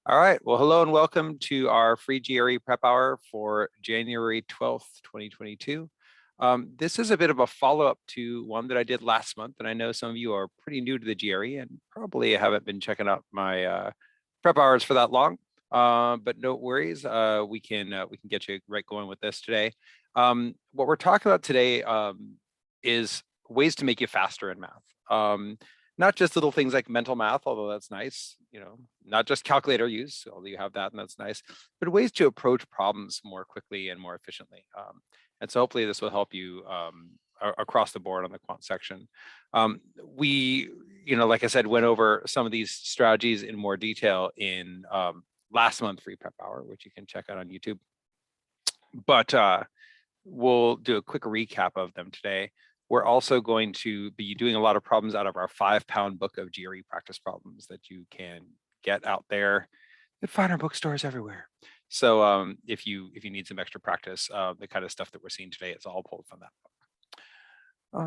All right, well, hello and welcome to our free GRE prep hour for January 12th, 2022. This is a bit of a follow-up to one that I did last month, and I know some of you are pretty new to the GRE and probably haven't been checking out my prep hours for that long, but no worries, we can get you right going with this today. What we're talking about today is ways to make you faster in math. Not just little things like mental math, although that's nice, not just calculator use, although you have that and that's nice, but ways to approach problems more quickly and more efficiently. And so hopefully this will help you across the board on the quant section. We, like I said, went over some of these strategies in more detail in last month free prep hour, which you can check out on YouTube. But we'll do a quick recap of them today. We're also going to be doing a lot of problems out of our 5-pound book of GRE practice problems that you can get out there at finer bookstores everywhere. So if you need some extra practice, the kind of stuff that we're seeing today is all pulled from that book.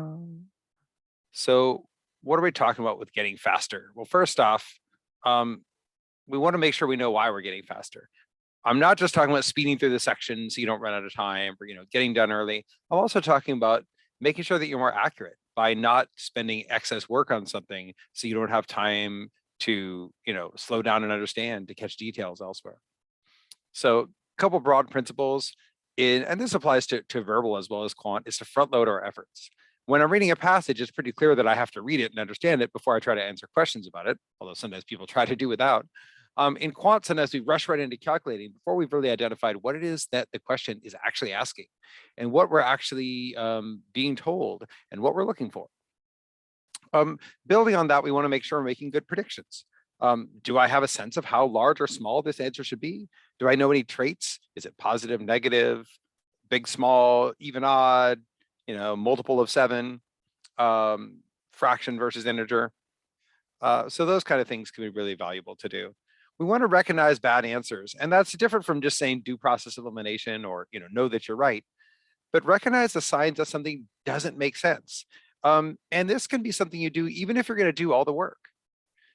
So what are we talking about with getting faster? Well, first off, we want to make sure we know why we're getting faster. I'm not just talking about speeding through the section so you don't run out of time or getting done early. I'm also talking about making sure that you're more accurate by not spending excess work on something so you don't have time to slow down and understand, to catch details elsewhere. So a couple broad principles, and this applies to verbal as well as quant, is to front load our efforts. When I'm reading a passage, it's pretty clear that I have to read it and understand it before I try to answer questions about it, although sometimes people try to do without. In quant, sometimes we rush right into calculating before we've really identified what it is that the question is actually asking and what we're actually being told and what we're looking for. Building on that, we want to make sure we're making good predictions. Do I have a sense of how large or small this answer should be? Do I know any traits? Is it positive, negative, big, small, even, odd, multiple of 7, fraction versus integer? So those kind of things can be really valuable to do. We want to recognize bad answers, and that's different from just saying do process elimination or know that you're right, but recognize the signs that something doesn't make sense. And this can be something you do even if you're going to do all the work.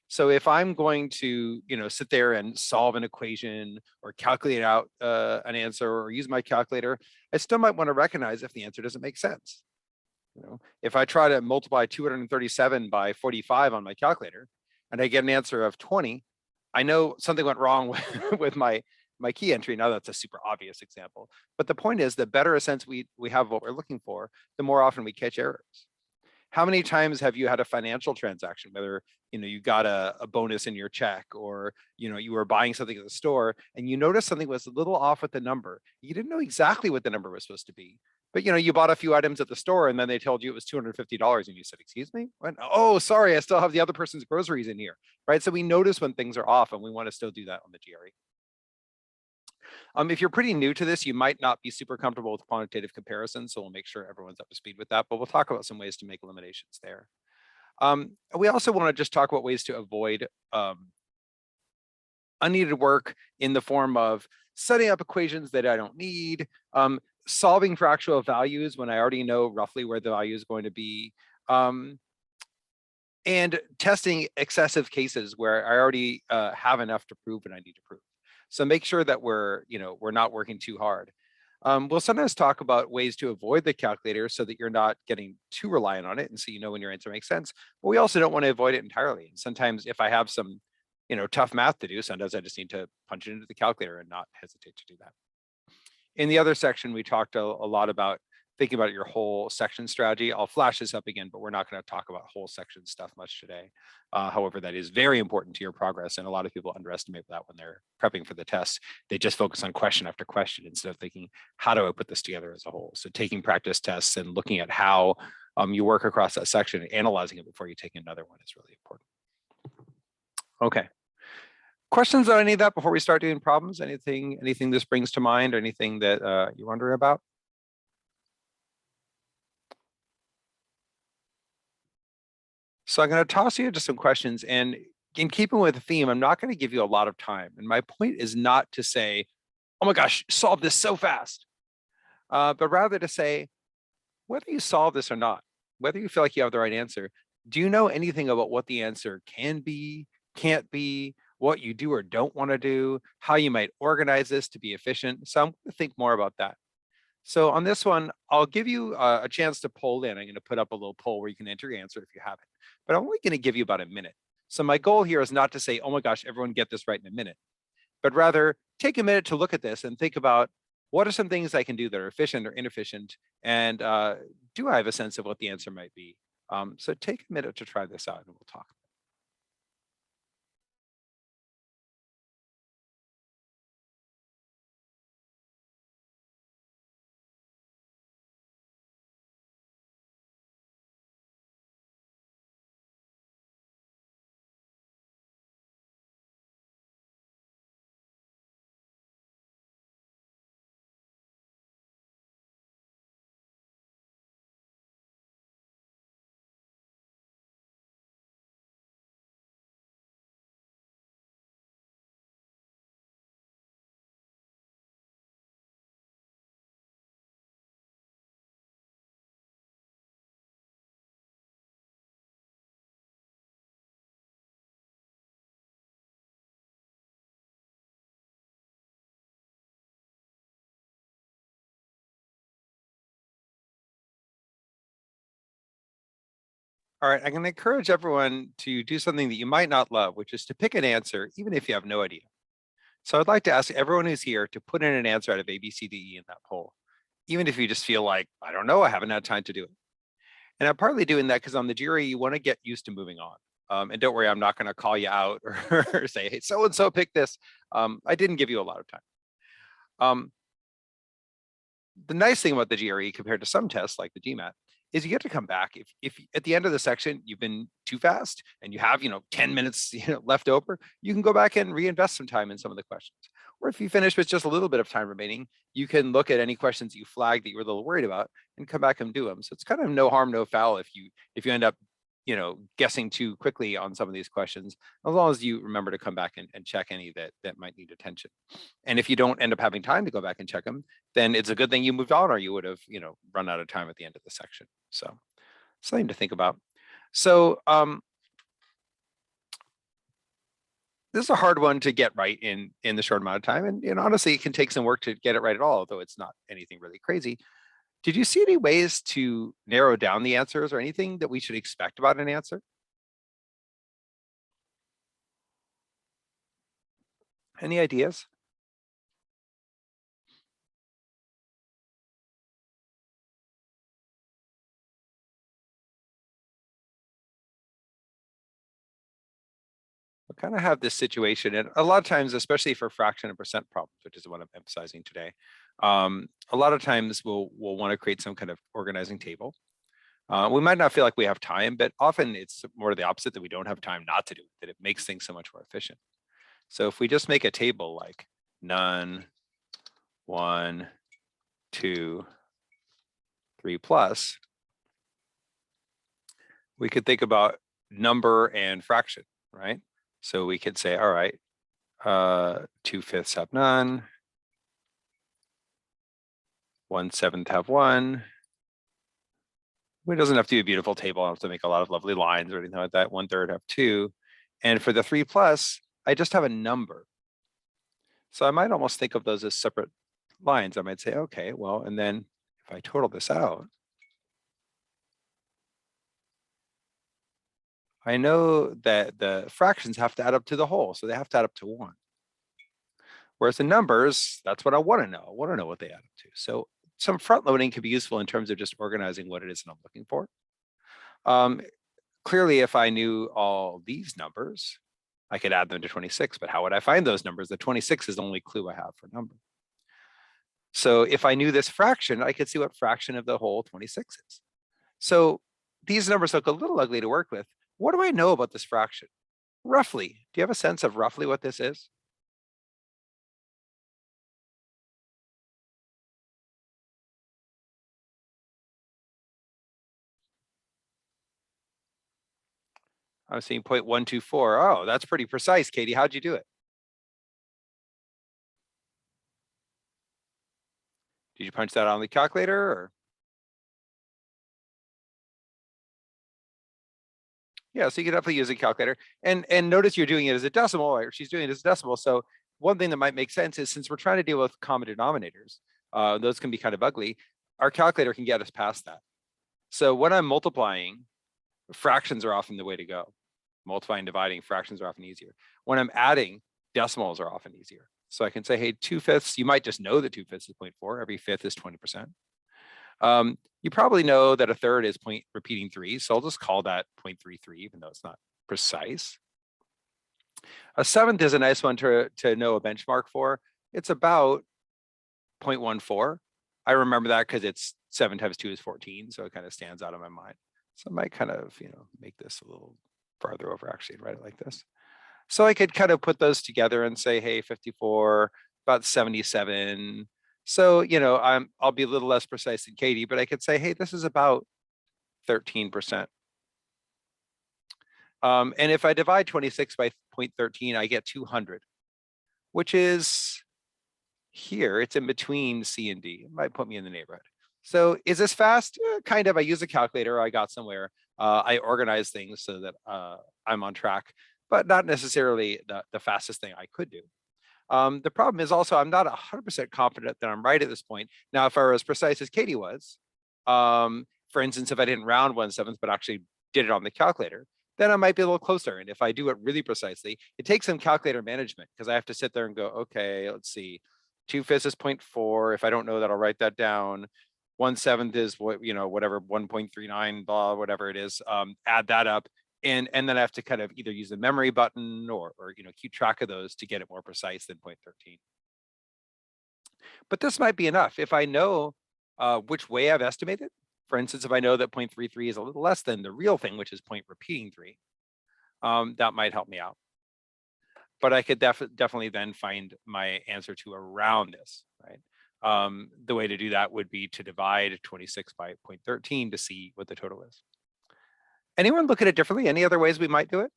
So if I'm going to sit there and solve an equation or calculate out an answer or use my calculator, I still might want to recognize if the answer doesn't make sense. If I try to multiply 237 by 45 on my calculator and I get an answer of 20, I know something went wrong with my key entry. Now that's a super obvious example, but the point is the better a sense we have what we're looking for, the more often we catch errors. How many times have you had a financial transaction, whether you got a bonus in your check or you were buying something at the store and you noticed something was a little off with the number. You didn't know exactly what the number was supposed to be, but you bought a few items at the store and then they told you it was $250 and you said, excuse me? What? Oh, sorry, I still have the other person's groceries in here, right? So we notice when things are off and we want to still do that on the GRE. If you're pretty new to this, you might not be super comfortable with quantitative comparison, so we'll make sure everyone's up to speed with that, but we'll talk about some ways to make eliminations there. We also want to just talk about ways to avoid unneeded work in the form of setting up equations that I don't need, solving for actual values when I already know roughly where the value is going to be, and testing excessive cases where I already have enough to prove what I need to prove. So make sure that we're not working too hard. We'll sometimes talk about ways to avoid the calculator so that you're not getting too reliant on it and so when your answer makes sense. But we also don't want to avoid it entirely. And sometimes if I have some tough math to do, sometimes I just need to punch it into the calculator and not hesitate to do that. In the other section, we talked a lot about thinking about your whole section strategy. I'll flash this up again, but we're not going to talk about whole section stuff much today. However, that is very important to your progress. And a lot of people underestimate that when they're prepping for the test. They just focus on question after question instead of thinking, how do I put this together as a whole? So taking practice tests and looking at how you work across that section and analyzing it before you take another one is really important. Okay. Questions on any of that before we start doing problems? Anything this brings to mind or anything that you're wondering about? So I'm going to toss you into some questions, and in keeping with the theme, I'm not going to give you a lot of time. And my point is not to say, oh my gosh, solve this so fast, but rather to say, whether you solve this or not, whether you feel like you have the right answer, do you know anything about what the answer can be, can't be, what you do or don't want to do, how you might organize this to be efficient. So I'm going to think more about that. So on this one, I'll give you a chance to poll in. I'm going to put up a little poll where you can enter your answer if you haven't, but I'm only going to give you about a minute. So my goal here is not to say, oh my gosh, everyone get this right in a minute, but rather take a minute to look at this and think about what are some things I can do that are efficient or inefficient, and do I have a sense of what the answer might be? So take a minute to try this out and we'll talk. All right, I'm going to encourage everyone to do something that you might not love, which is to pick an answer, even if you have no idea. So I'd like to ask everyone who's here to put in an answer out of A, B, C, D, E in that poll, even if you just feel like, I don't know, I haven't had time to do it. And I'm partly doing that because on the GRE, you want to get used to moving on. And don't worry, I'm not going to call you out or say, hey, so-and-so picked this. I didn't give you a lot of time. The nice thing about the GRE compared to some tests like the GMAT is you get to come back. If at the end of the section you've been too fast and you have 10 minutes left over, you can go back and reinvest some time in some of the questions. Or if you finish with just a little bit of time remaining, you can look at any questions you flagged that you were a little worried about and come back and do them. So it's kind of no harm, no foul if you end up guessing too quickly on some of these questions, as long as you remember to come back and check any that might need attention. And if you don't end up having time to go back and check them, then it's a good thing you moved on, or you would have run out of time at the end of the section. So something to think about. So this is a hard one to get right in the short amount of time, and honestly, it can take some work to get it right at all, although it's not anything really crazy. Did you see any ways to narrow down the answers or anything that we should expect about an answer? Any ideas? We kind of have this situation, and a lot of times, especially for fraction and percent problems, which is what I'm emphasizing today, a lot of times we'll want to create some kind of organizing table. We might not feel like we have time, but often it's more the opposite, that we don't have time not to do it, that it makes things so much more efficient. So if we just make a table like none, 1, 2, 3 plus, we could think about number and fraction, right? So we could say, all right, 2/5 have none, 1/7 have 1. It doesn't have to be a beautiful table. I don't have to make a lot of lovely lines or anything like that. 1/3 have 2. And for the 3 plus, I just have a number. So I might almost think of those as separate lines. I might say, okay, well, and then if I total this out, I know that the fractions have to add up to the whole. So they have to add up to 1. Whereas the numbers, that's what I want to know. I want to know what they add up to. So some front loading can be useful in terms of just organizing what it is that I'm looking for. Clearly, if I knew all these numbers, I could add them to 26, but how would I find those numbers? The 26 is the only clue I have for number. So if I knew this fraction, I could see what fraction of the whole 26 is. So these numbers look a little ugly to work with. What do I know about this fraction? Roughly, do you have a sense of roughly what this is? I'm seeing 0.124. Oh, that's pretty precise, Katie. How'd you do it? Did you punch that on the calculator or? Yeah, so you can definitely use a calculator. And notice you're doing it as a decimal, or she's doing it as a decimal. So one thing that might make sense is, since we're trying to deal with common denominators, those can be kind of ugly. Our calculator can get us past that. So when I'm multiplying, fractions are often the way to go. Multiplying, dividing, fractions are often easier. When I'm adding, decimals are often easier. So I can say, hey, 2/5, you might just know that 2/5 is 0.4. Every fifth is 20%. You probably know that a third is repeating 3. So I'll just call that 0.33, even though it's not precise. A seventh is a nice one to know a benchmark for. It's about 0.14. I remember that because it's 7 times 2 is 14. So it kind of stands out in my mind. So I might kind of, make this a little farther over actually and write it like this. So I could kind of put those together and say, hey, 54, about 77. So, I'll be a little less precise than Katie, but I could say, hey, this is about 13%. And if I divide 26 by 0.13, I get 200, which is here. It's in between C and D. It might put me in the neighborhood. So is this fast? Kind of. I use a calculator. I got somewhere. I organize things so that I'm on track, but not necessarily the fastest thing I could do. The problem is also I'm not 100% confident that I'm right at this point. Now, if I were as precise as Katie was, for instance, if I didn't round 1/7, but actually did it on the calculator, then I might be a little closer. And if I do it really precisely, it takes some calculator management, because I have to sit there and go, okay, let's see, 2/5 is 0.4. If I don't know that, I'll write that down. 1/7 is whatever, 1.39, blah, whatever it is. Add that up. And then I have to kind of either use the memory button or keep track of those to get it more precise than 0.13. But this might be enough. If I know which way I've estimated, for instance, if I know that 0.33 is a little less than the real thing, which is point repeating 3, that might help me out. But I could definitely then find my answer to around this, right? The way to do that would be to divide 26 by 0.13 to see what the total is. Anyone look at it differently? Any other ways we might do it?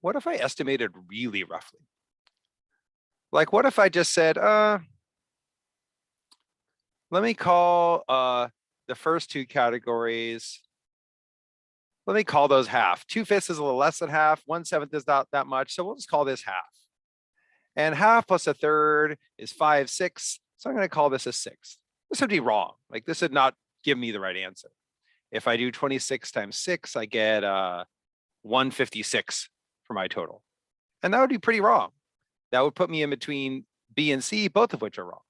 What if I estimated really roughly? Like, what if I just said, let me call the first two categories, let me call those half. 2/5 is a little less than half. 1/7 is not that much. So we'll just call this half. And half plus a third is 5/6. So I'm going to call this a sixth. This would be wrong. Like, this would not give me the right answer. If I do 26 times 6, I get 156 for my total. And that would be pretty wrong. That would put me in between B and C, both of which are wrong.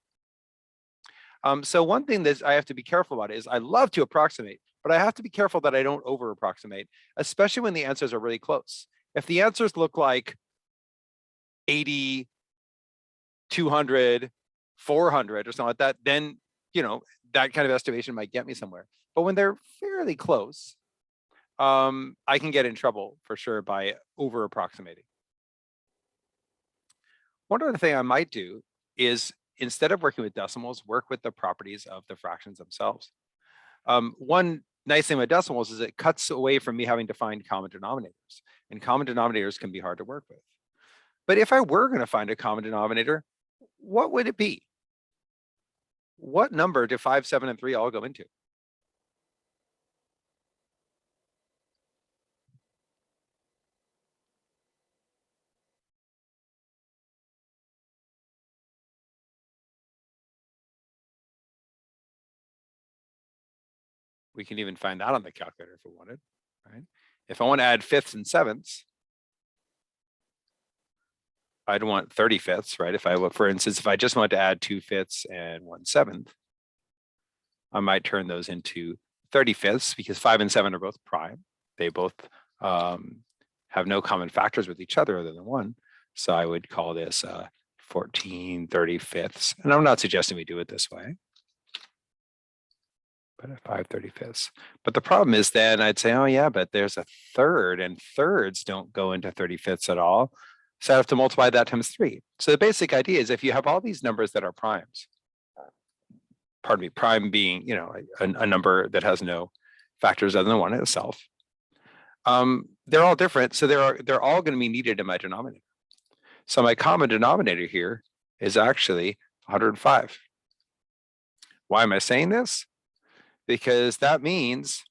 So one thing that I have to be careful about is I love to approximate, but I have to be careful that I don't over approximate, especially when the answers are really close. If the answers look like 80, 200, 400 or something like that, then, that kind of estimation might get me somewhere. But when they're fairly close, I can get in trouble for sure by over approximating. One other thing I might do is, instead of working with decimals, work with the properties of the fractions themselves. One nice thing with decimals is it cuts away from me having to find common denominators, and common denominators can be hard to work with. But if I were going to find a common denominator, what would it be? What number do 5, 7, and 3 all go into? We can even find that on the calculator if we wanted, right? If I want to add fifths and sevenths, I'd want 35ths, right? If I, for instance, if I just want to add 2/5 and 1/7, I might turn those into 35ths, because 5 and 7 are both prime. They both have no common factors with each other other than 1. So I would call this 14 35ths. And I'm not suggesting we do it this way, but a 5 35ths. But the problem is then I'd say, oh yeah, but there's a third, and thirds don't go into 35ths at all. So I have to multiply that times 3. So the basic idea is, if you have all these numbers that are primes, pardon me, prime being, a number that has no factors other than 1 itself, they're all different. So they're all going to be needed in my denominator. So my common denominator here is actually 105. Why am I saying this? Because that means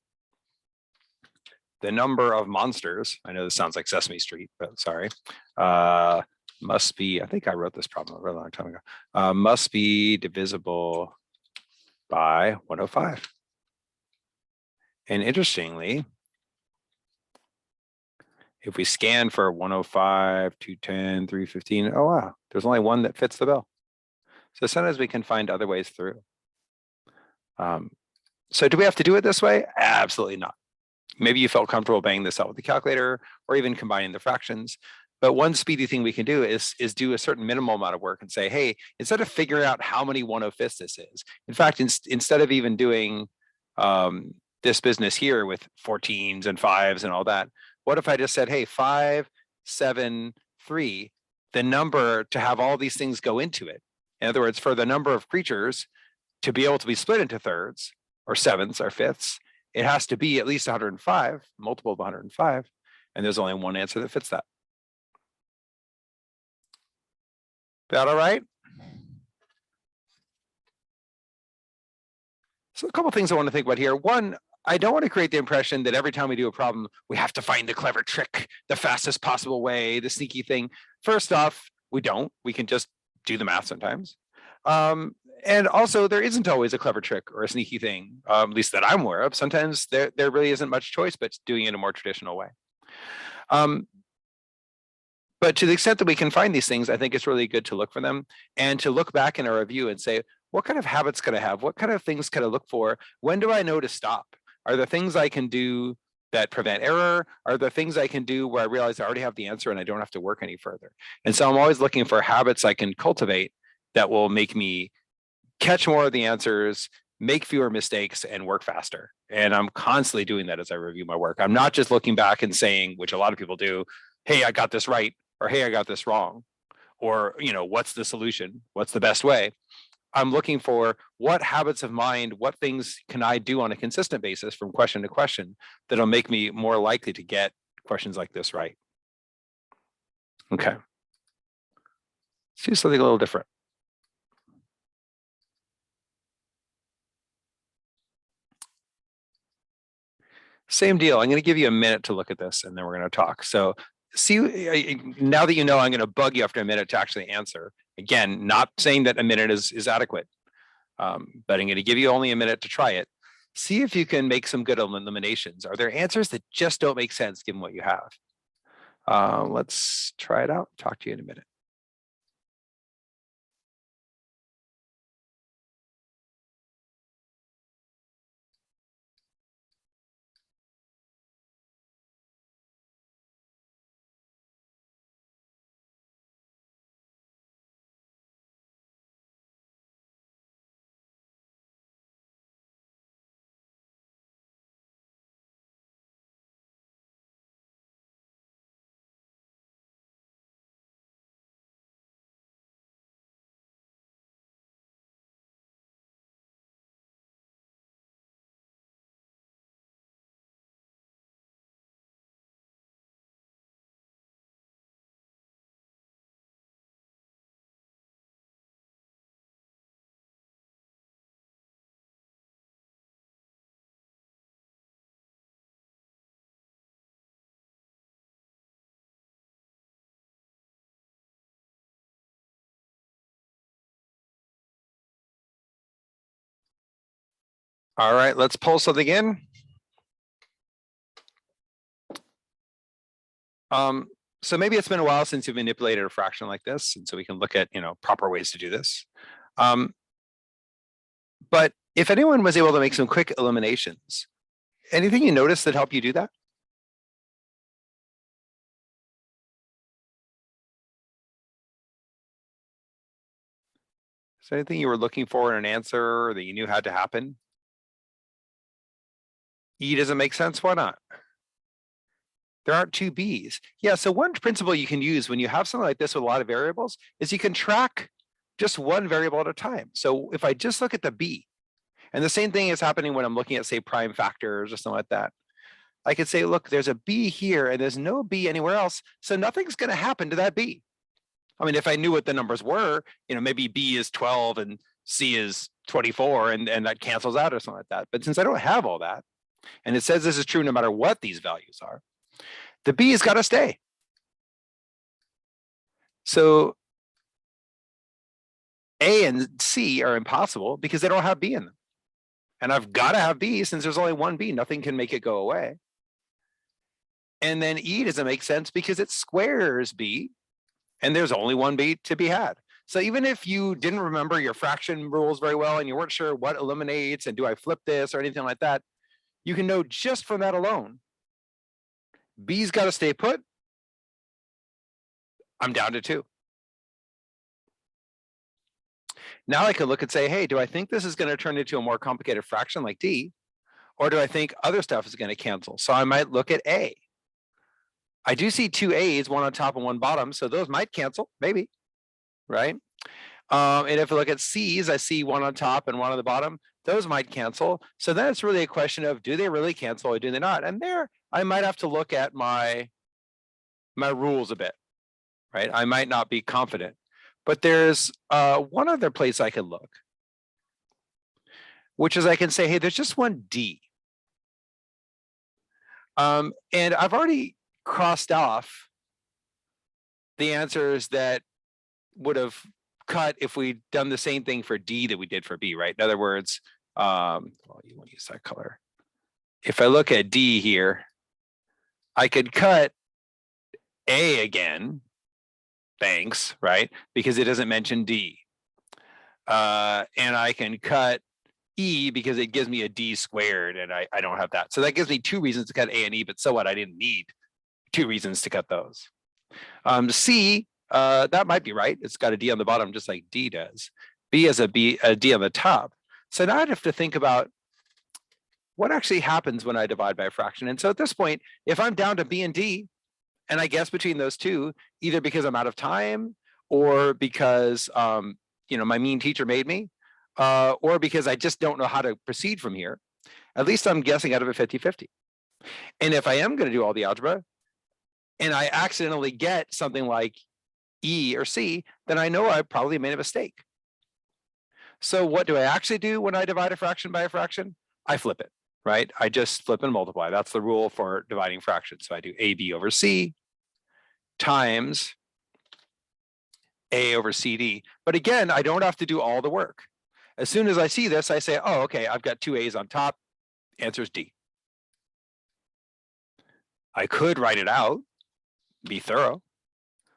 the number of monsters, I know this sounds like Sesame Street, but sorry, must be, I think I wrote this problem a really long time ago, must be divisible by 105. And interestingly, if we scan for 105, 210, 315, oh wow, there's only one that fits the bill. So sometimes we can find other ways through. So do we have to do it this way? Absolutely not. Maybe you felt comfortable banging this out with the calculator or even combining the fractions. But one speedy thing we can do is do a certain minimal amount of work and say, hey, instead of figuring out how many 1/5ths this is, in fact, instead of even doing this business here with 14s and 5s and all that, what if I just said, hey, 5, 7, 3, the number to have all these things go into it. In other words, for the number of creatures to be able to be split into thirds or sevenths or fifths, it has to be at least 105, multiple of 105, and there's only one answer that fits that. That all right? So a couple things I want to think about here. One, I don't want to create the impression that every time we do a problem, we have to find the clever trick, the fastest possible way, the sneaky thing. First off, we don't. We can just do the math sometimes. And also, there isn't always a clever trick or a sneaky thing, at least that I'm aware of. Sometimes there really isn't much choice but doing it in a more traditional way. But to the extent that we can find these things, I think it's really good to look for them and to look back in our review and say, what kind of habits could I have? What kind of things could I look for? When do I know to stop? Are there things I can do that prevent error? Are there things I can do where I realize I already have the answer and I don't have to work any further? And so I'm always looking for habits I can cultivate that will make me catch more of the answers, make fewer mistakes, and work faster. And I'm constantly doing that as I review my work. I'm not just looking back and saying, which a lot of people do, hey, I got this right, or hey, I got this wrong, or what's the solution? What's the best way? I'm looking for what habits of mind, what things can I do on a consistent basis from question to question that'll make me more likely to get questions like this right. Okay. Let's do something a little different. Same deal. I'm going to give you a minute to look at this and then we're going to talk. So see, now that you know, I'm going to bug you after a minute to actually answer. Again, not saying that a minute is adequate, but I'm going to give you only a minute to try it. See if you can make some good eliminations. Are there answers that just don't make sense given what you have? Let's try it out. Talk to you in a minute. All right, let's pull something in. So maybe it's been a while since you've manipulated a fraction like this, and so we can look at proper ways to do this. But if anyone was able to make some quick eliminations, anything you noticed that helped you do that? Is there anything you were looking for in an answer that you knew had to happen? E doesn't make sense, why not? There aren't two B's. Yeah, so one principle you can use when you have something like this with a lot of variables is you can track just one variable at a time. So if I just look at the B, and the same thing is happening when I'm looking at, say, prime factors or something like that. I could say, look, there's a B here and there's no B anywhere else, so nothing's going to happen to that B. I mean, if I knew what the numbers were, maybe B is 12 and C is 24 and that cancels out or something like that. But since I don't have all that, and it says this is true no matter what these values are, the B has got to stay. So A and C are impossible because they don't have B in them. And I've got to have B since there's only one B. Nothing can make it go away. And then E doesn't make sense because it squares B, and there's only one B to be had. So even if you didn't remember your fraction rules very well and you weren't sure what eliminates and do I flip this or anything like that, you can know just from that alone, B's got to stay put. I'm down to 2. Now I could look and say, hey, do I think this is going to turn into a more complicated fraction like D? Or do I think other stuff is going to cancel? So I might look at A. I do see 2 A's, one on top and one bottom, so those might cancel, maybe, right? And if I look at C's, I see one on top and one on the bottom. Those might cancel. So then it's really a question of, do they really cancel or do they not? And there, I might have to look at my rules a bit, right? I might not be confident. But there's one other place I could look, which is I can say, hey, there's just one D. And I've already crossed off the answers that would have cut if we'd done the same thing for D that we did for B, right? In other words, well, you want to use that color. If I look at D here, I could cut A again, thanks, right? Because it doesn't mention D. And I can cut E because it gives me a D squared and I don't have that. So that gives me 2 reasons to cut A and E, but so what? I didn't need 2 reasons to cut those. C, that might be right. It's got a D on the bottom just like D does. B has a D on the top. So now I'd have to think about what actually happens when I divide by a fraction. And so at this point, if I'm down to B and D, and I guess between those two, either because I'm out of time or because my mean teacher made me, or because I just don't know how to proceed from here, at least I'm guessing out of a 50-50. And if I am going to do all the algebra and I accidentally get something like E or C, then I know I probably made a mistake. So what do I actually do when I divide a fraction by a fraction? I flip it, right? I just flip and multiply. That's the rule for dividing fractions. So I do AB over C times A over CD. But again, I don't have to do all the work. As soon as I see this, I say, oh, okay, I've got 2 A's on top. Answer is D. I could write it out, be thorough.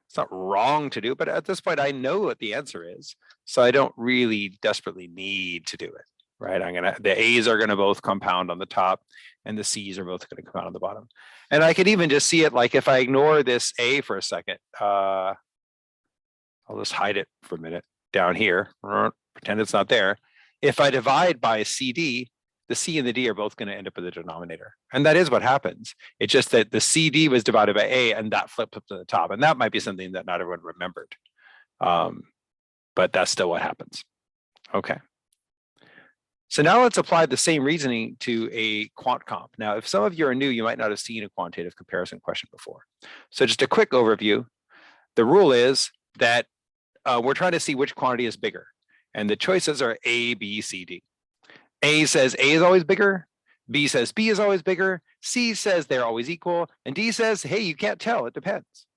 It's not wrong to do, but at this point, I know what the answer is. So I don't really desperately need to do it, right? The A's are gonna both compound on the top and the C's are both gonna compound on the bottom. And I could even just see it like if I ignore this A for a second, I'll just hide it for a minute down here, pretend it's not there. If I divide by CD, the C and the D are both going to end up in the denominator. And that is what happens. It's just that the CD was divided by A and that flipped up to the top. And that might be something that not everyone remembered. But that's still what happens. Okay. So now let's apply the same reasoning to a quant comp. Now, if some of you are new, you might not have seen a quantitative comparison question before. So just a quick overview. The rule is that we're trying to see which quantity is bigger. And the choices are A, B, C, D. A says A is always bigger. B says B is always bigger. C says they're always equal. And D says, hey, you can't tell, it depends.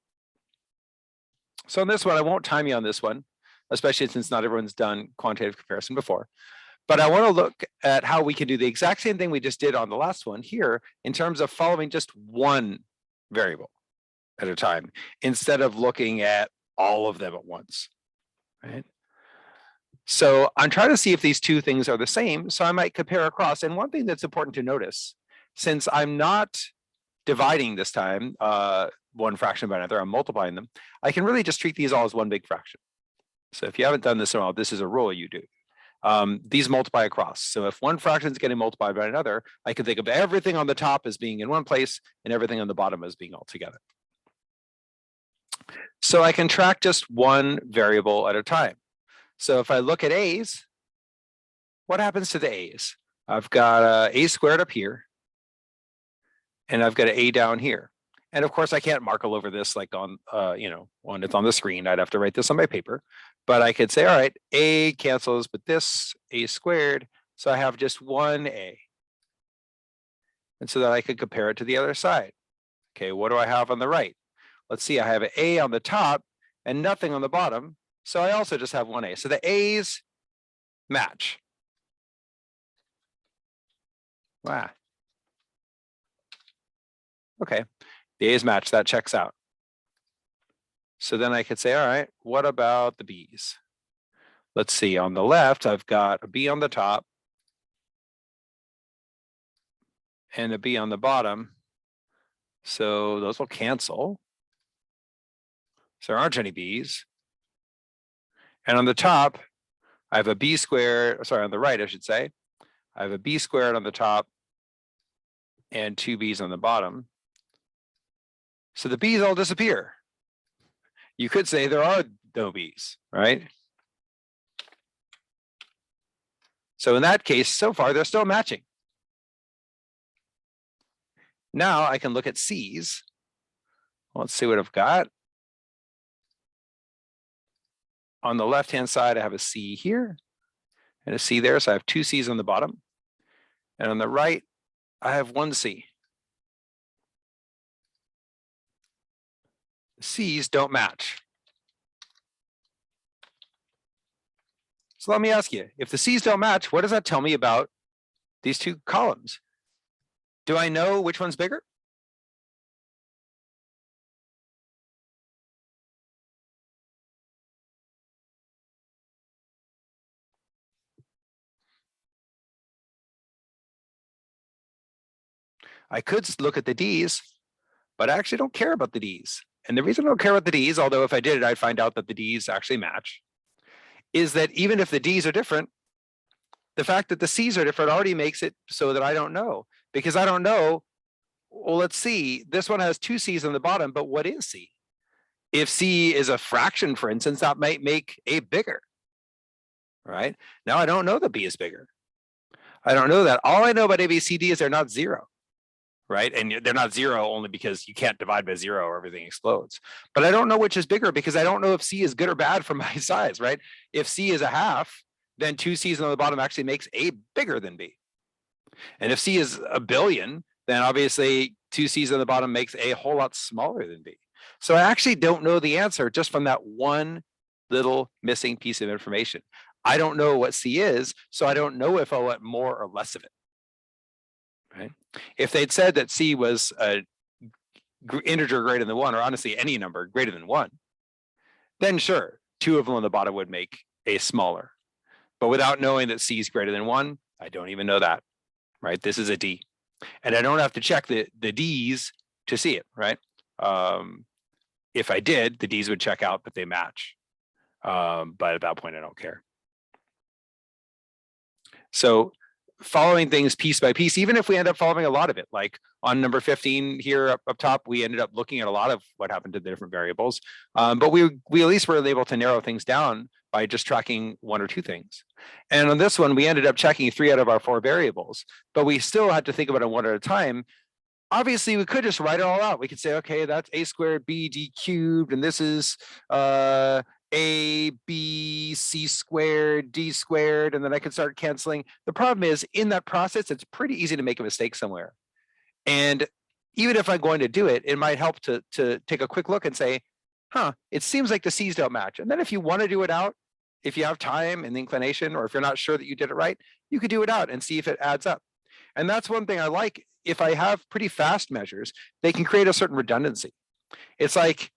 So on this one, I won't time you on this one, especially since not everyone's done quantitative comparison before. But I want to look at how we can do the exact same thing we just did on the last one here in terms of following just one variable at a time, instead of looking at all of them at once, right? So I'm trying to see if these two things are the same. So I might compare across. And one thing that's important to notice, since I'm not dividing this time, one fraction by another, I'm multiplying them, I can really just treat these all as one big fraction. So if you haven't done this at all, this is a rule you do. These multiply across. So if one fraction is getting multiplied by another, I can think of everything on the top as being in one place and everything on the bottom as being all together. So I can track just one variable at a time. So if I look at A's, what happens to the A's? I've got A squared up here, and I've got an A down here. And of course, I can't mark all over this like on, when it's on the screen. I'd have to write this on my paper. But I could say, all right, a cancels with this, a squared. So I have just one a. And so that I could compare it to the other side. Okay, what do I have on the right? Let's see, I have an a on the top and nothing on the bottom. So I also just have one a. So the a's match. Wow. Okay, the a's match, that checks out. So then I could say, all right, what about the b's? Let's see, on the left, I've got a b on the top and a b on the bottom. So those will cancel. So there aren't any b's. And on the top, I have a b squared, sorry, on the right, I should say. I have a b squared on the top and two b's on the bottom. So the b's all disappear. You could say there are no b's, right? So in that case, so far, they're still matching. Now I can look at c's. Let's see what I've got. On the left-hand side, I have a c here and a c there. So I have two c's on the bottom. And on the right, I have one c. The c's don't match. So let me ask you, if the c's don't match, what does that tell me about these two columns? Do I know which one's bigger? I could look at the D's, but I actually don't care about the D's. And the reason I don't care about the D's, although if I did it, I'd find out that the D's actually match, is that even if the D's are different, the fact that the C's are different already makes it so that I don't know. Because I don't know, well, let's see, this one has two C's on the bottom, but what is C? If C is a fraction, for instance, that might make A bigger, right? Now I don't know that B is bigger. I don't know that. All I know about A, B, C, D is they're not zero, right? And they're not zero only because you can't divide by zero or everything explodes. But I don't know which is bigger because I don't know if C is good or bad for my size, right? If C is a half, then two C's on the bottom actually makes A bigger than B. And if C is a billion, then obviously two C's on the bottom makes A whole lot smaller than B. So I actually don't know the answer just from that one little missing piece of information. I don't know what C is, so I don't know if I want more or less of it. Right? If they'd said that C was a integer greater than one, or honestly any number greater than one, then sure, two of them on the bottom would make A smaller. But without knowing that C is greater than one, I don't even know that, right? This is a D. And I don't have to check the D's to see it, right? If I did, the D's would check out that they match. But at that point, I don't care. So following things piece by piece, even if we end up following a lot of it, like on number 15 here up top, we ended up looking at a lot of what happened to the different variables. But we at least were able to narrow things down by just tracking one or two things. And on this one, we ended up checking 3 out of our 4 variables, but we still had to think about it one at a time. Obviously, we could just write it all out. We could say, okay, that's a squared b d cubed, and this is a, b, c squared, d squared, and then I could start canceling. The problem is in that process, it's pretty easy to make a mistake somewhere. And even if I'm going to do it, it might help to take a quick look and say, huh, it seems like the C's don't match. And then if you want to do it out, if you have time and inclination, or if you're not sure that you did it right, you could do it out and see if it adds up. And that's one thing I like. If I have pretty fast measures, they can create a certain redundancy. It's like,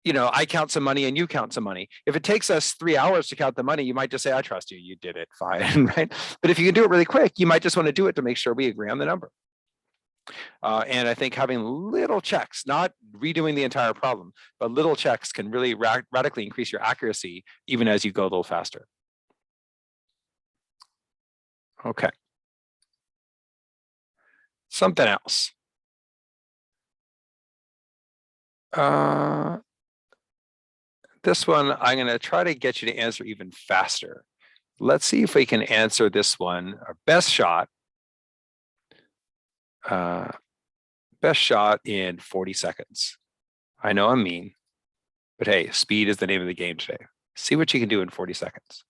I count some money and you count some money. If it takes us 3 hours to count the money, you might just say, I trust you, you did it, fine, right? But if you can do it really quick, you might just want to do it to make sure we agree on the number. And I think having little checks, not redoing the entire problem, but little checks can really radically increase your accuracy, even as you go a little faster. Okay. Something else. This one, I'm going to try to get you to answer even faster. Let's see if we can answer this one, our best shot. Best shot in 40 seconds. I know I'm mean, but hey, speed is the name of the game today. See what you can do in 40 seconds.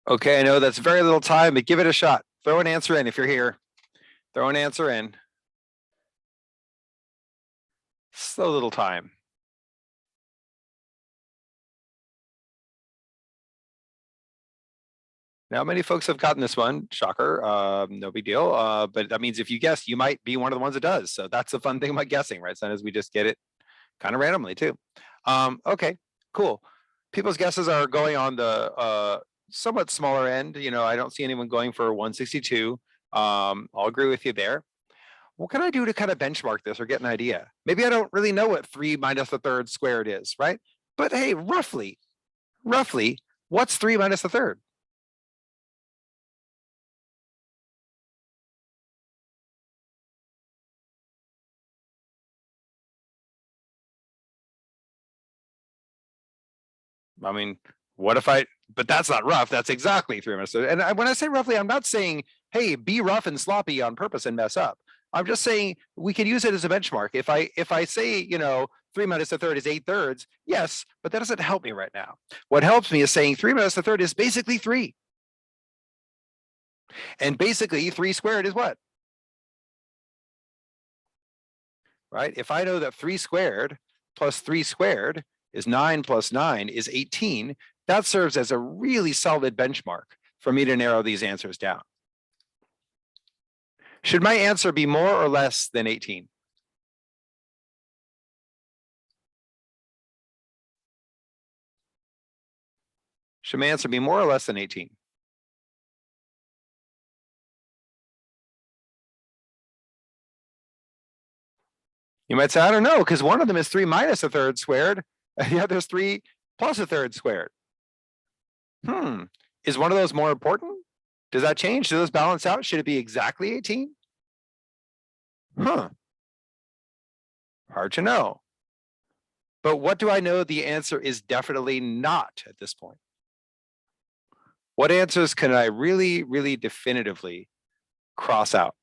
Okay, I know that's very little time, but give it a shot. Throw an answer in if you're here. Throw an answer in. So little time. Now, many folks have gotten this one. Shocker. No big deal. But that means if you guess, you might be one of the ones that does. So that's the fun thing about guessing, right? Sometimes we just get it kind of randomly too. Okay, cool. People's guesses are going on the somewhat smaller end. You know, I don't see anyone going for 162. I'll agree with you there. What can I do to kind of benchmark this or get an idea? Maybe I don't really know what 3 minus the third squared is, right? But hey, roughly, what's 3 minus the third? I mean, what if but that's not rough. That's exactly 3 minutes. And when I say roughly, I'm not saying, hey, be rough and sloppy on purpose and mess up. I'm just saying we can use it as a benchmark. If I say, you know, 3 minus a third is 8/3, yes, but that doesn't help me right now. What helps me is saying 3 minus a third is basically 3. And basically 3 squared is what? Right? If I know that 3 squared plus 3 squared is 9 plus 9 is 18, that serves as a really solid benchmark for me to narrow these answers down. Should my answer be more or less than 18? Should my answer be more or less than 18? You might say, I don't know, because one of them is 3 minus a third squared, and the other is 3 plus a third squared. Is one of those more important? Does that change? Do those balance out? Should it be exactly 18? Hard to know. But what do I know the answer is definitely not at this point? What answers can I really, really definitively cross out?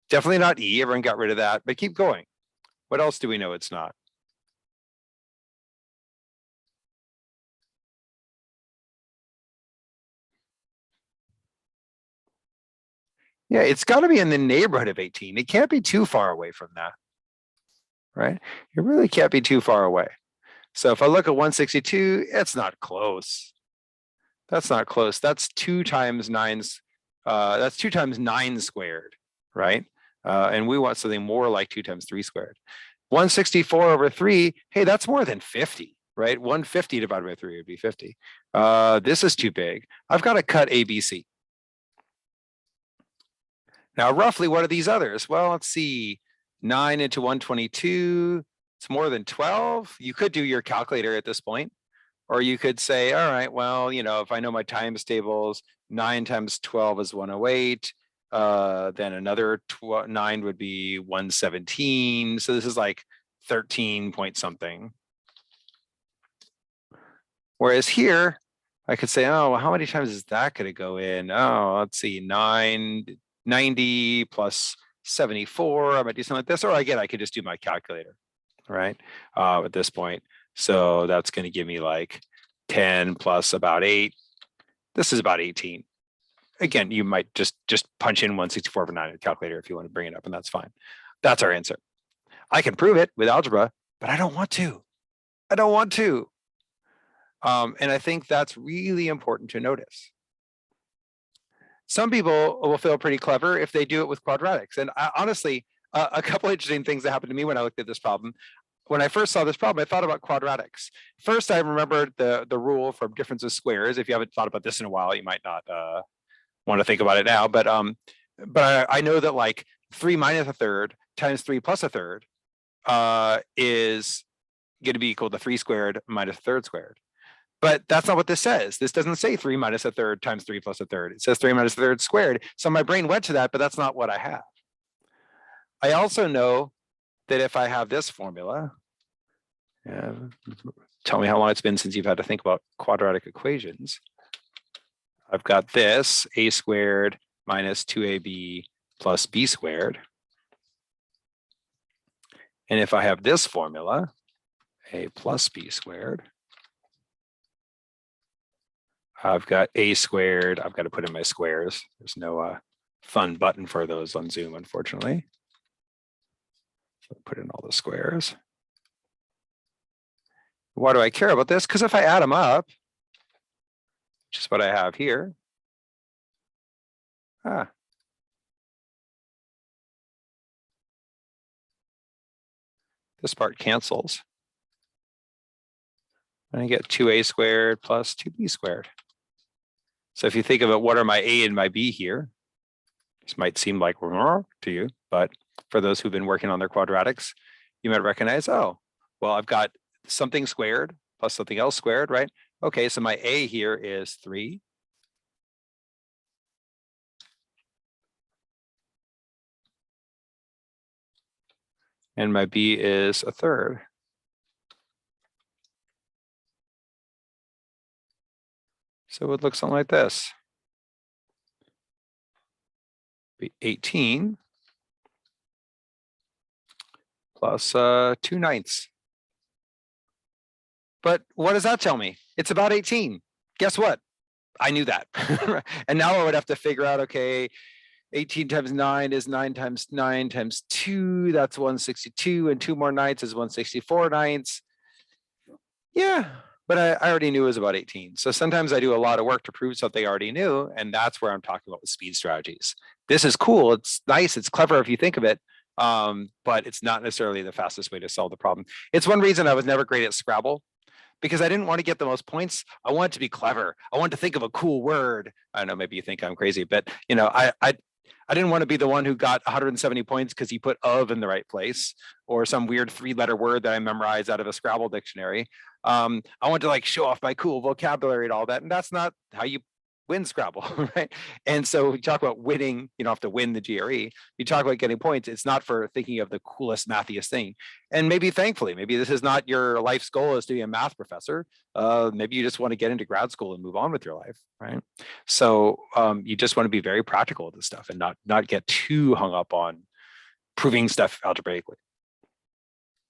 Definitely not E. Everyone got rid of that, but keep going. What else do we know it's not? Yeah, it's got to be in the neighborhood of 18. It can't be too far away from that, right? It really can't be too far away. So if I look at 162, it's not close. That's not close. That's 2 times 9's. That's 2 times 9 squared, right? And we want something more like 2 times 3 squared. 164 over 3, hey, that's more than 50, right? 150 divided by 3 would be 50. This is too big. I've got to cut ABC. Now, roughly, what are these others? Well, let's see. 9 into 122, it's more than 12. You could do your calculator at this point. Or you could say, all right, well, you know, if I know my times tables, 9 times 12 is 108. Then another 9 would be 117. So this is like 13 point something. Whereas here, I could say, oh, how many times is that going to go in? Oh, let's see, 90 plus 74. I might do something like this. Or again, I could just do my calculator, right? At this point. So that's going to give me like 10 plus about 8. This is about 18. Again, you might just punch in 164 over 9 in the calculator if you want to bring it up, and that's fine. That's our answer. I can prove it with algebra, but I don't want to. I don't want to. And I think that's really important to notice. Some people will feel pretty clever if they do it with quadratics. And honestly, a couple interesting things that happened to me when I looked at this problem. When I first saw this problem, I thought about quadratics. First, I remembered the rule for difference of squares. If you haven't thought about this in a while, you might not want to think about it now. But I know that like 3 minus a third times 3 plus a third is going to be equal to 3 squared minus a third squared. But that's not what this says. This doesn't say 3 minus a third times 3 plus a third. It says 3 minus a third squared. So my brain went to that, but that's not what I have. I also know that if I have this formula, tell me how long it's been since you've had to think about quadratic equations. I've got this, a squared minus 2ab plus b squared. And if I have this formula, a plus b squared, I've got a squared. I've got to put in my squares. There's no fun button for those on Zoom, unfortunately. So put in all the squares. Why do I care about this? Because if I add them up, which is what I have here, this part cancels. And I get 2a squared plus 2b squared. So if you think of it, what are my a and my b here? This might seem like to you, but for those who've been working on their quadratics, you might recognize, oh, well, I've got something squared plus something else squared, right? Okay, so my a here is 3. And my b is a third. So it would look something like this. Be 18 plus 2/9. But what does that tell me? It's about 18. Guess what? I knew that. And now I would have to figure out, okay, 18 times 9 is 9 times 9 times 2. That's 162. And 2 more ninths is 164 ninths. Yeah, but I already knew it was about 18. So sometimes I do a lot of work to prove something I already knew. And that's where I'm talking about with speed strategies. This is cool. It's nice. It's clever if you think of it. But it's not necessarily the fastest way to solve the problem. It's one reason I was never great at Scrabble, because I didn't want to get the most points. I wanted to be clever. I wanted to think of a cool word. I don't know, maybe you think I'm crazy, but you know, I didn't want to be the one who got 170 points because he put of in the right place, or some weird 3-letter word that I memorized out of a Scrabble dictionary. I want to like show off my cool vocabulary and all that. And that's not how you win Scrabble, right? And so we talk about winning, you don't have to win the GRE. You talk about getting points. It's not for thinking of the coolest, mathiest thing. And maybe thankfully, maybe this is not your life's goal is to be a math professor. Maybe you just want to get into grad school and move on with your life, right? So you just want to be very practical with this stuff and not get too hung up on proving stuff algebraically.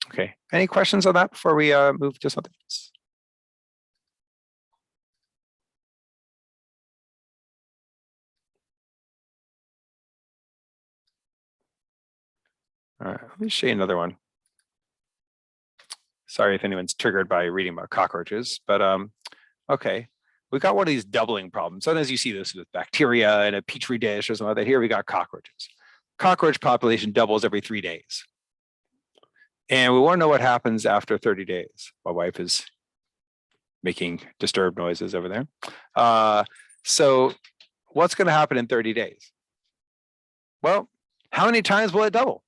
Okay, any questions on that before we move to something else? All right, let me show you another one. Sorry if anyone's triggered by reading about cockroaches, but okay. We got one of these doubling problems. Sometimes you see this with bacteria in a petri dish or something like that. Here we got cockroaches. Cockroach population doubles every 3 days. And we want to know what happens after 30 days. My wife is making disturbed noises over there. So what's going to happen in 30 days? Well, how many times will it double?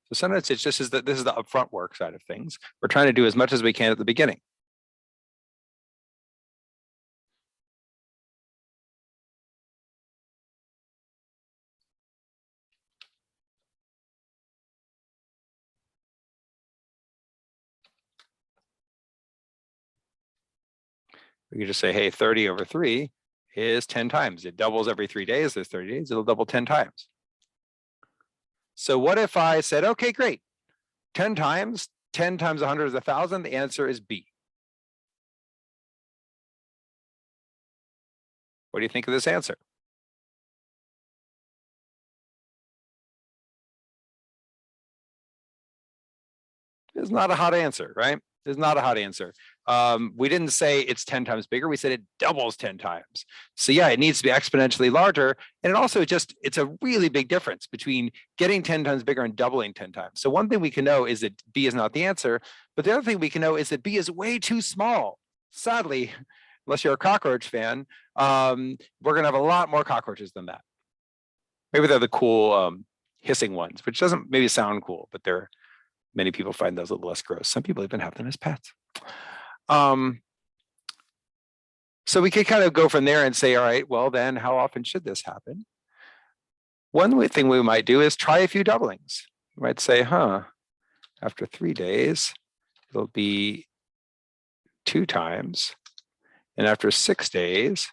So sometimes it's just that this is the upfront work side of things. We're trying to do as much as we can at the beginning. We could just say, hey, 30 over 3 is 10 times. It doubles every 3 days. There's 30 days. It'll double 10 times. So what if I said, okay, great. 10 times 100 is 1,000. The answer is B. What do you think of this answer? is not a hot answer, right? It's not a hot answer. We didn't say it's 10 times bigger. We said it doubles 10 times. So yeah, it needs to be exponentially larger. And it also it's a really big difference between getting 10 times bigger and doubling 10 times. So one thing we can know is that B is not the answer. But the other thing we can know is that B is way too small. Sadly, unless you're a cockroach fan, we're going to have a lot more cockroaches than that. Maybe they're the cool hissing ones, which doesn't maybe sound cool, but many people find those a little less gross. Some people even have them as pets. So we could kind of go from there and say, all right, well then how often should this happen? One thing we might do is try a few doublings. We might say, after 3 days, it'll be 2 times. And after 6 days,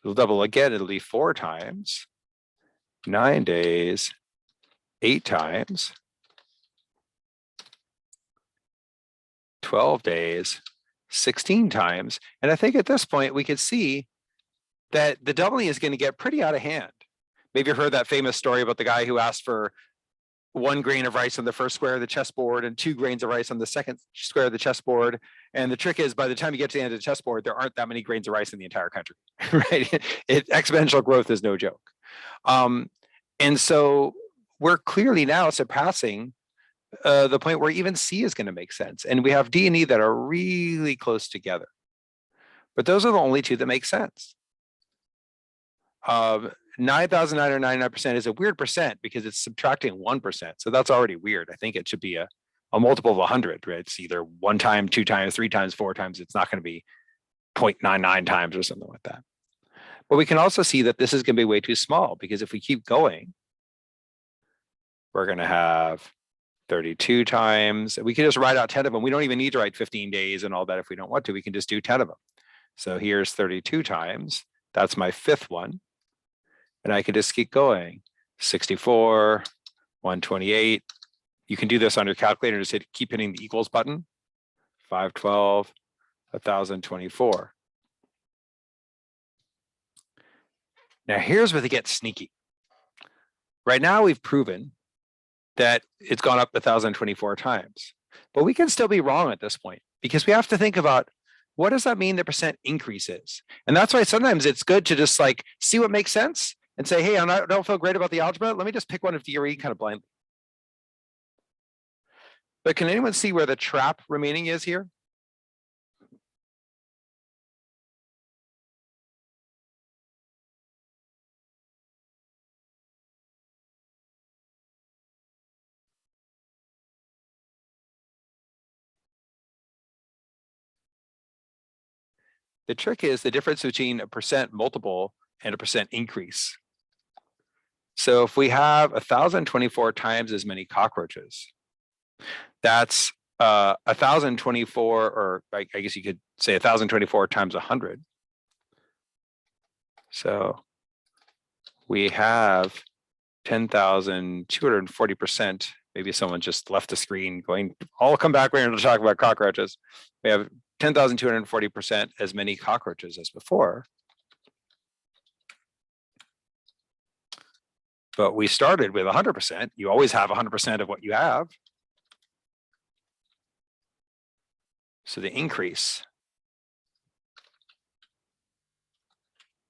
it'll double again, it'll be 4 times. 9 days, 8 times. 12 days, 16 times. And I think at this point, we could see that the doubling is going to get pretty out of hand. Maybe you've heard that famous story about the guy who asked for 1 grain of rice on the first square of the chessboard and 2 grains of rice on the second square of the chessboard. And the trick is, by the time you get to the end of the chessboard, there aren't that many grains of rice in the entire country, right? Exponential growth is no joke. And so we're clearly now surpassing the point where even C is going to make sense. And we have D and E that are really close together. But those are the only 2 that make sense. 9,999% is a weird percent because it's subtracting 1%. So that's already weird. I think it should be a multiple of 100, right? It's either 1 time, 2 times, 3 times, 4 times. It's not going to be 0.99 times or something like that. But we can also see that this is going to be way too small, because if we keep going, we're going to have 32 times. We can just write out 10 of them. We don't even need to write 15 days and all that if we don't want to. We can just do 10 of them. So here's 32 times. That's my 5th one. And I can just keep going. 64, 128. You can do this on your calculator. Just keep hitting the equals button. 512, 1024. Now here's where they get sneaky. Right now we've proven that it's gone up 1,024 times. But we can still be wrong at this point, because we have to think about, what does that mean the percent increase is? And that's why sometimes it's good to just like see what makes sense and say, hey, I don't feel great about the algebra. Let me just pick one of GRE kind of blindly. But can anyone see where the trap remaining is here? The trick is the difference between a percent multiple and a percent increase. So if we have 1,024 times as many cockroaches, that's 1,024, or I guess you could say 1,024 times 100. So we have 10,240%. Maybe someone just left the screen going, I'll come back later to talk about cockroaches. We have 10,240% as many cockroaches as before. But we started with 100%. You always have 100% of what you have. So the increase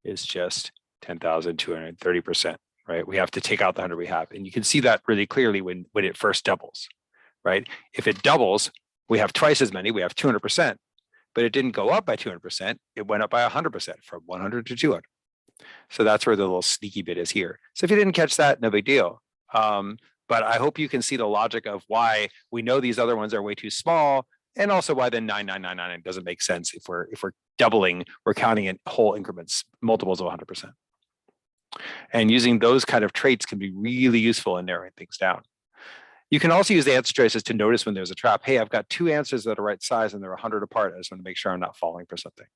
is just 10,230%, right? We have to take out the 100 we have. And you can see that really clearly when it first doubles, right? If it doubles, we have twice as many, we have 200%, but it didn't go up by 200%. It went up by 100% from 100 to 200. So that's where the little sneaky bit is here. So if you didn't catch that, no big deal. But I hope you can see the logic of why we know these other ones are way too small, and also why the 9999 doesn't make sense if we're doubling, we're counting in whole increments, multiples of 100%. And using those kind of traits can be really useful in narrowing things down. You can also use the answer choices to notice when there's a trap. Hey, I've got 2 answers that are right size and they're 100 apart. I just want to make sure I'm not falling for something.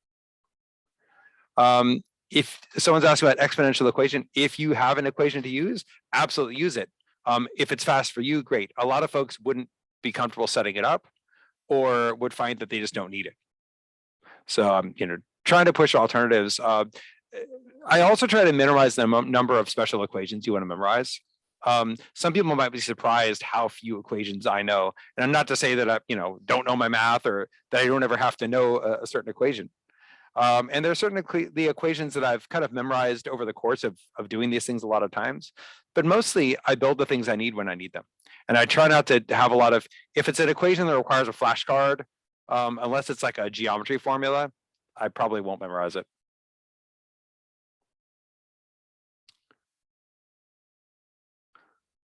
If someone's asking about exponential equation, if you have an equation to use, absolutely use it. If it's fast for you, great. A lot of folks wouldn't be comfortable setting it up, or would find that they just don't need it. So trying to push alternatives. I also try to minimize the number of special equations you want to memorize. Some people might be surprised how few equations I know. And I'm not to say that I, don't know my math or that I don't ever have to know a certain equation. And there are certainly the equations that I've kind of memorized over the course of doing these things a lot of times, but mostly I build the things I need when I need them. And I try not to have a lot of, if it's an equation that requires a flashcard, unless it's like a geometry formula, I probably won't memorize it.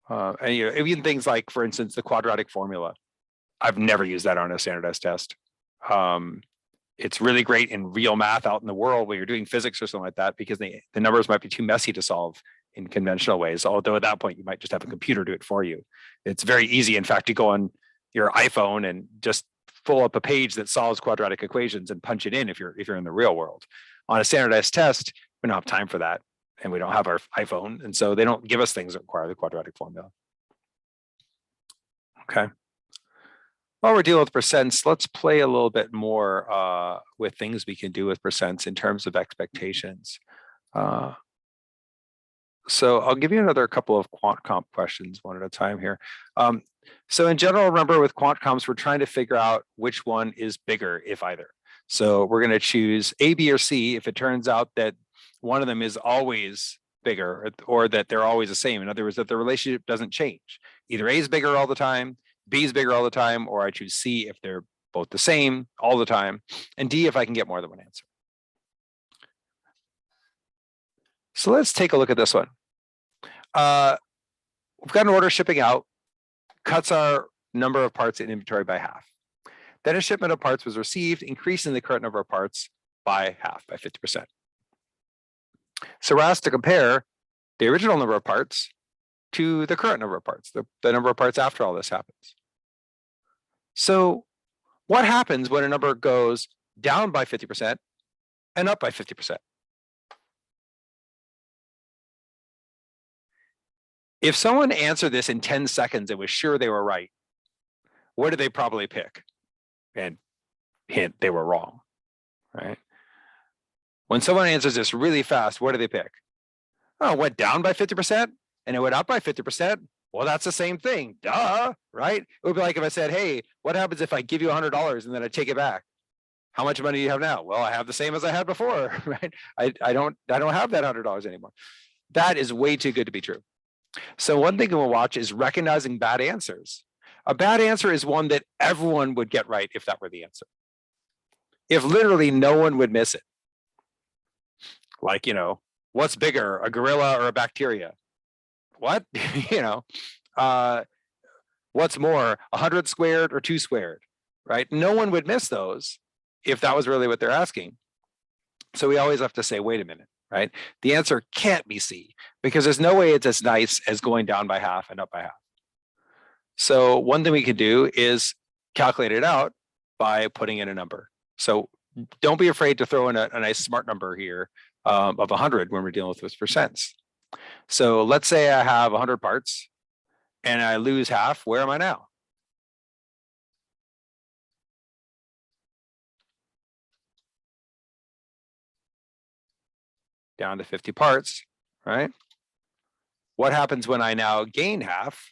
And even things like, for instance, the quadratic formula. I've never used that on a standardized test. It's really great in real math out in the world when you're doing physics or something like that, because the numbers might be too messy to solve in conventional ways. Although at that point, you might just have a computer do it for you. It's very easy. In fact, you go on your iPhone and just pull up a page that solves quadratic equations and punch it in if you're in the real world. On a standardized test, we don't have time for that. And we don't have our iPhone. And so they don't give us things that require the quadratic formula. Okay. While we're dealing with percents, let's play a little bit more with things we can do with percents in terms of expectations. So I'll give you another couple of quant comp questions one at a time here. So in general, remember with quant comps, we're trying to figure out which one is bigger, if either. So we're going to choose A, B, or C if it turns out that one of them is always bigger or that they're always the same. In other words, that the relationship doesn't change. Either A is bigger all the time, B is bigger all the time, or I choose C if they're both the same all the time, and D if I can get more than one answer. So let's take a look at this one. We've got an order shipping out, cuts our number of parts in inventory by half. Then a shipment of parts was received, increasing the current number of parts by half, by 50%. So we're asked to compare the original number of parts to the current number of parts, the number of parts after all this happens. So what happens when a number goes down by 50% and up by 50%? If someone answered this in 10 seconds and was sure they were right, what did they probably pick? And hint, they were wrong, right? When someone answers this really fast, what do they pick? Oh, it went down by 50% and it went up by 50%. Well, that's the same thing, duh, right? It would be like if I said, hey, what happens if I give you $100 and then I take it back? How much money do you have now? Well, I have the same as I had before, right? I don't have that $100 anymore. That is way too good to be true. So one thing we'll watch is recognizing bad answers. A bad answer is one that everyone would get right if that were the answer. If literally no one would miss it. Like, what's bigger, a gorilla or a bacteria? What? What's more, 100 squared or 2 squared, right? No one would miss those if that was really what they're asking. So we always have to say, wait a minute, right? The answer can't be C because there's no way it's as nice as going down by half and up by half. So one thing we can do is calculate it out by putting in a number. So don't be afraid to throw in a nice smart number here of 100 when we're dealing with percents. So let's say I have 100 parts and I lose half. Where am I now? Down to 50 parts, right? What happens when I now gain half?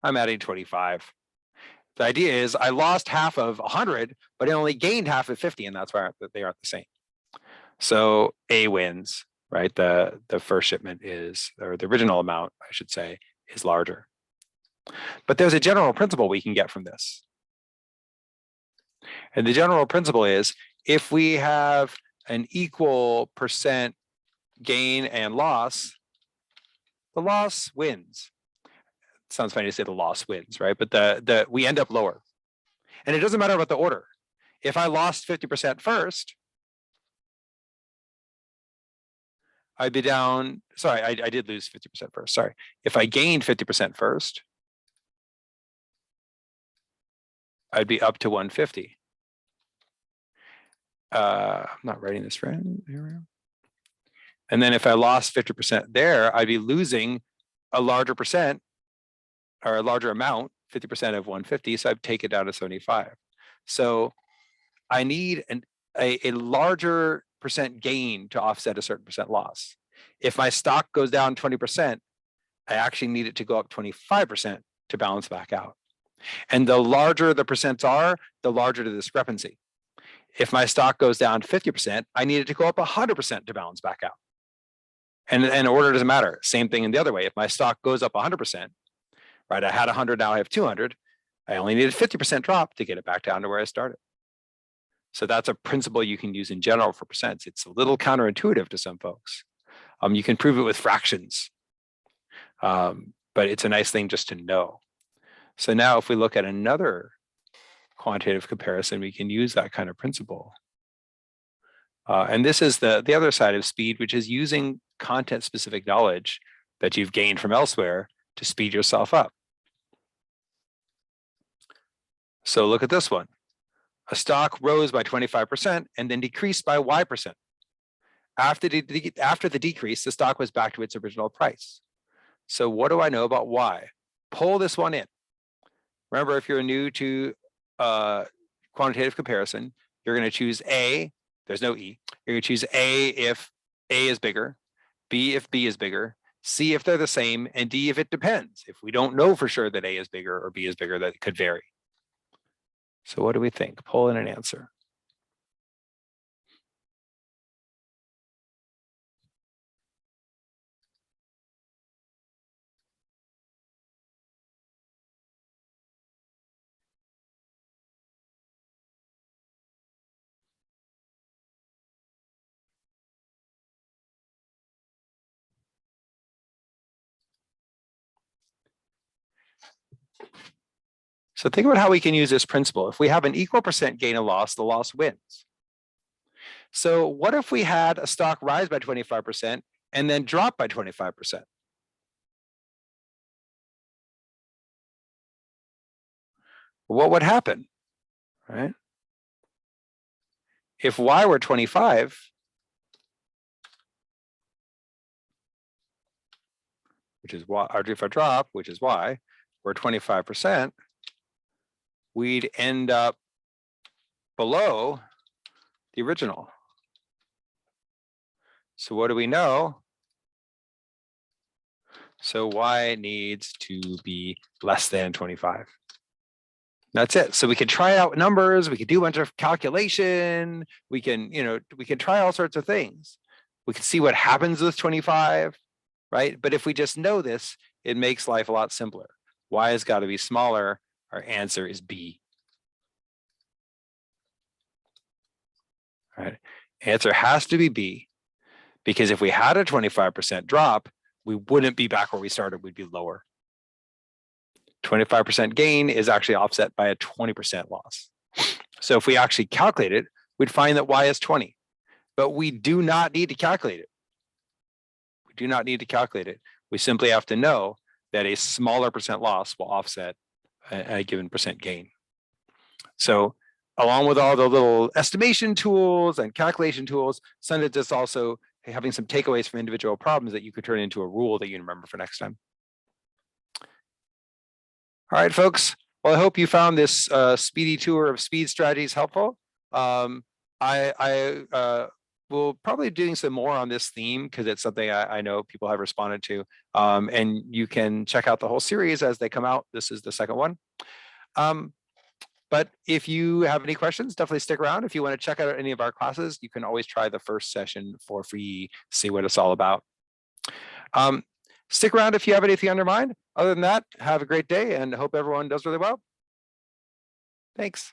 I'm adding 25. The idea is I lost half of 100, but I only gained half of 50, and that's why they aren't the same. So A wins, right? The first shipment is, or the original amount, I should say, is larger. But there's a general principle we can get from this. And the general principle is if we have an equal percent gain and loss, the loss wins. It sounds funny to say the loss wins, right? But we end up lower. And it doesn't matter about the order. If I lost 50% first, I'd be down, sorry, I did lose 50% first, sorry. If I gained 50% first, I'd be up to 150. I'm not writing this right. Here we go. And then if I lost 50% there, I'd be losing a larger percent or a larger amount, 50% of 150. So I'd take it down to 75. So I need a larger percent gain to offset a certain percent loss. If my stock goes down 20%, I actually need it to go up 25% to balance back out. And the larger the percents are, the larger the discrepancy. If my stock goes down 50%, I need it to go up 100% to balance back out. And order doesn't matter. Same thing in the other way. If my stock goes up 100%, right? I had 100, now I have 200. I only needed 50% drop to get it back down to where I started. So that's a principle you can use in general for percents. It's a little counterintuitive to some folks. You can prove it with fractions, but it's a nice thing just to know. So now if we look at another quantitative comparison, we can use that kind of principle. And this is the other side of speed, which is using content-specific knowledge that you've gained from elsewhere to speed yourself up. So look at this one. A stock rose by 25% and then decreased by Y%. After the decrease, the stock was back to its original price. So what do I know about Y? Pull this one in. Remember, if you're new to quantitative comparison, you're going to choose A. There's no E. You're going to choose A if A is bigger, B if B is bigger, C if they're the same, and D if it depends. If we don't know for sure that A is bigger or B is bigger, that could vary. So what do we think? Pull in an answer. So think about how we can use this principle. If we have an equal percent gain and loss, the loss wins. So what if we had a stock rise by 25% and then drop by 25%? What would happen, right? If Y were 25, which is Y, or if I drop, which is Y, were 25%, we'd end up below the original. So what do we know? So Y needs to be less than 25. That's it. So we can try out numbers, we can do a bunch of calculation, we can try all sorts of things. We can see what happens with 25, right? But if we just know this, it makes life a lot simpler. Y has got to be smaller. Our answer is B. All right. Answer has to be B, because if we had a 25% drop, we wouldn't be back where we started, we'd be lower. 25% gain is actually offset by a 20% loss. So if we actually calculate it, we'd find that Y is 20, but we do not need to calculate it. We do not need to calculate it. We simply have to know that a smaller percent loss will offset a given percent gain. So along with all the little estimation tools and calculation tools, Sundance is also having some takeaways from individual problems that you could turn into a rule that you can remember for next time. All right, folks. Well, I hope you found this speedy tour of speed strategies helpful. I will probably be doing some more on this theme because it's something I know people have responded to. And you can check out the whole series as they come out. This is the second one. But if you have any questions, definitely stick around. If you want to check out any of our classes, you can always try the first session for free, see what it's all about. Stick around if you have anything on your mind. Other than that, have a great day and hope everyone does really well. Thanks.